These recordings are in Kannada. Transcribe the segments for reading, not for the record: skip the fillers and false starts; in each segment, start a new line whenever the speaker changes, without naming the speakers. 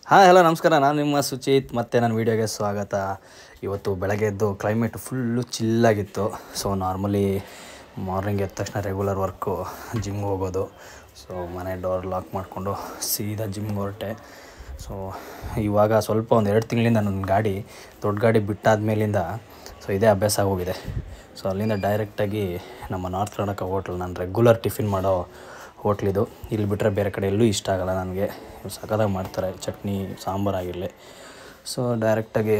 ಹಾಂ ಹಲೋ ನಮಸ್ಕಾರ. ನಾನು ನಿಮ್ಮ ಸುಚಿತ್, ಮತ್ತು ನನ್ನ ವೀಡಿಯೋಗೆ ಸ್ವಾಗತ. ಇವತ್ತು ಬೆಳಗ್ಗೆ ಎದ್ದು ಕ್ಲೈಮೇಟ್ ಫುಲ್ಲು ಚಿಲ್ಲಾಗಿತ್ತು. ಸೊ ನಾರ್ಮಲಿ ಮಾರ್ನಿಂಗ್ ಎದ್ದ ತಕ್ಷಣ ರೆಗ್ಯುಲರ್ ವರ್ಕು ಜಿಮ್ಗೆ ಹೋಗೋದು. ಸೊ ಮನೆ ಡೋರ್ ಲಾಕ್ ಮಾಡಿಕೊಂಡು ಸೀದಾ ಜಿಮ್ಗೆ ಹೊರಟೆ. ಸೊ ಇವಾಗ ಸ್ವಲ್ಪ ಒಂದು 2 ತಿಂಗಳಿಂದ ನನ್ನ ಗಾಡಿ ದೊಡ್ಡ ಗಾಡಿ ಬಿಟ್ಟಾದ್ಮೇಲಿಂದ ಸೊ ಇದೇ ಅಭ್ಯಾಸ ಆಗೋಗಿದೆ. ಸೊ ಅಲ್ಲಿಂದ ಡೈರೆಕ್ಟಾಗಿ ನಮ್ಮ ನಾರ್ತ್ ಕರ್ನಾಟಕ ಹೋಟ್ಲ್, ನಾನು ರೆಗ್ಯುಲರ್ ಟಿಫಿನ್ ಮಾಡೋ ಹೋಟ್ಲಿದು. ಇಲ್ಲಿ ಬಿಟ್ಟರೆ ಬೇರೆ ಕಡೆ ಎಲ್ಲೂ ಇಷ್ಟ ಆಗೋಲ್ಲ ನನಗೆ. ಸಖತ್ತಾಗಿ ಮಾಡ್ತಾರೆ, ಚಟ್ನಿ ಸಾಂಬಾರು ಆಗಿರಲಿ. ಸೊ ಡೈರೆಕ್ಟಾಗಿ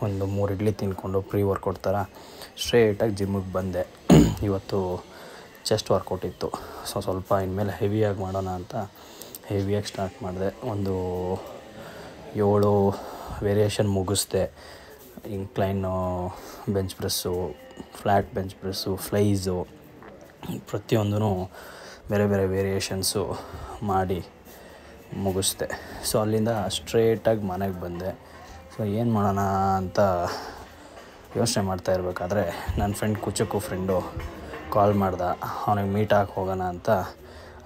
ಒಂದು 3 ಇಡ್ಲಿ ತಿಂದ್ಕೊಂಡು ಪ್ರೀ ವರ್ಕೌಟ್ ಥರ ಸ್ಟ್ರೇಟಾಗಿ ಜಿಮ್ಮಿಗೆ ಬಂದೆ. ಇವತ್ತು ಚೆಸ್ಟ್ ವರ್ಕೌಟ್ ಇತ್ತು. ಸೊ ಸ್ವಲ್ಪ ಇನ್ಮೇಲೆ ಹೆವಿಯಾಗಿ ಮಾಡೋಣ ಅಂತ ಹೆವಿಯಾಗಿ ಸ್ಟಾರ್ಟ್ ಮಾಡಿದೆ. ಒಂದು 7 ವೇರಿಯೇಷನ್ ಮುಗಿಸ್ದೆ. Incline bench press, flat bench press, flies, ಪ್ರತಿಯೊಂದೂ ಬೇರೆ ಬೇರೆ ವೇರಿಯೇಷನ್ಸು ಮಾಡಿ ಮುಗಿಸ್ದೆ. ಸೊ ಅಲ್ಲಿಂದ ಸ್ಟ್ರೇಟಾಗಿ ಮನೆಗೆ ಬಂದೆ. ಸೊ ಏನು ಮಾಡೋಣ ಅಂತ ಯೋಚನೆ ಮಾಡ್ತಾ ಇರಬೇಕಾದ್ರೆ ನನ್ನ ಫ್ರೆಂಡು ಕಾಲ್ ಮಾಡ್ದೆ. ಅವನಿಗೆ ಮೀಟ್ ಹಾಕಿ ಹೋಗೋಣ ಅಂತ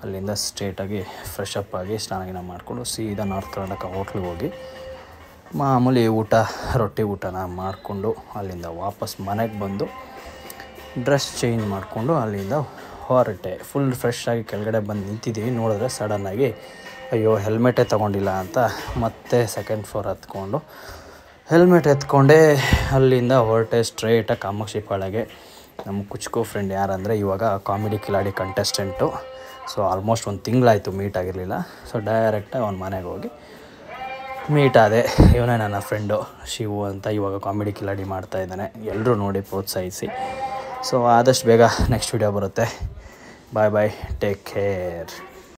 ಅಲ್ಲಿಂದ ಸ್ಟ್ರೇಟಾಗಿ ಫ್ರೆಶ್ ಅಪ್ ಆಗಿ ಸ್ನಾನ ಮಾಡಿಕೊಂಡು ಸೀದಾ ನಾರ್ತ್ ಕರ್ನಾಟಕ ಹೋಟ್ಲಿಗೆ ಹೋಗಿ ಮಾಮೂಲಿ ರೊಟ್ಟಿ ಊಟನ ಮಾಡಿಕೊಂಡು ಅಲ್ಲಿಂದ ವಾಪಸ್ ಮನೆಗೆ ಬಂದು ಡ್ರೆಸ್ ಚೇಂಜ್ ಮಾಡಿಕೊಂಡು ಅಲ್ಲಿಂದ ಹೊರಟೆ. ಫುಲ್ ಫ್ರೆಶ್ ಆಗಿ ಕೆಳಗಡೆ ಬಂದು ನಿಂತಿದ್ದೀವಿ. ನೋಡಿದ್ರೆ ಸಡನ್ನಾಗಿ ಅಯ್ಯೋ ಹೆಲ್ಮೆಟೇ ತೊಗೊಂಡಿಲ್ಲ ಅಂತ ಮತ್ತೆ ಸೆಕೆಂಡ್ ಫ್ಲೋರ್ ಹತ್ಕೊಂಡು ಹೆಲ್ಮೆಟ್ ಎತ್ಕೊಂಡೆ ಅಲ್ಲಿಂದ ಹೊರಟೆ ಸ್ಟ್ರೇಟಾಗಿ ಕಾಮಾಕ್ಷಿ ಪಾಳ್ಯಗೆ. ನಮ್ಮ ಕುಚ್ಕೋ ಫ್ರೆಂಡ್ ಯಾರಂದರೆ ಇವಾಗ comedy Kiladi contestant. So almost 1 ತಿಂಗಳಾಯಿತು meet ಆಗಿರಲಿಲ್ಲ. ಸೊ ಡೈರೆಕ್ಟಾಗಿ ಅವ್ನ ಮನೆಗೆ ಹೋಗಿ ಮೀಟ್ ಆದೆ. ಇವನೇ ನನ್ನ ಫ್ರೆಂಡು ಶಿವು ಅಂತ, ಇವಾಗ ಕಾಮಿಡಿ ಕಿಲಾಡಿ ಮಾಡ್ತಾಯಿದ್ದಾನೆ. ಎಲ್ಲರೂ ನೋಡಿ ಪ್ರೋತ್ಸಾಹಿಸಿ. ಸೊ ಆದಷ್ಟು ಬೇಗ ನೆಕ್ಸ್ಟ್ ವಿಡಿಯೋ ಬರುತ್ತೆ. ಬಾಯ್ ಬಾಯ್, ಟೇಕ್ ಕೇರ್.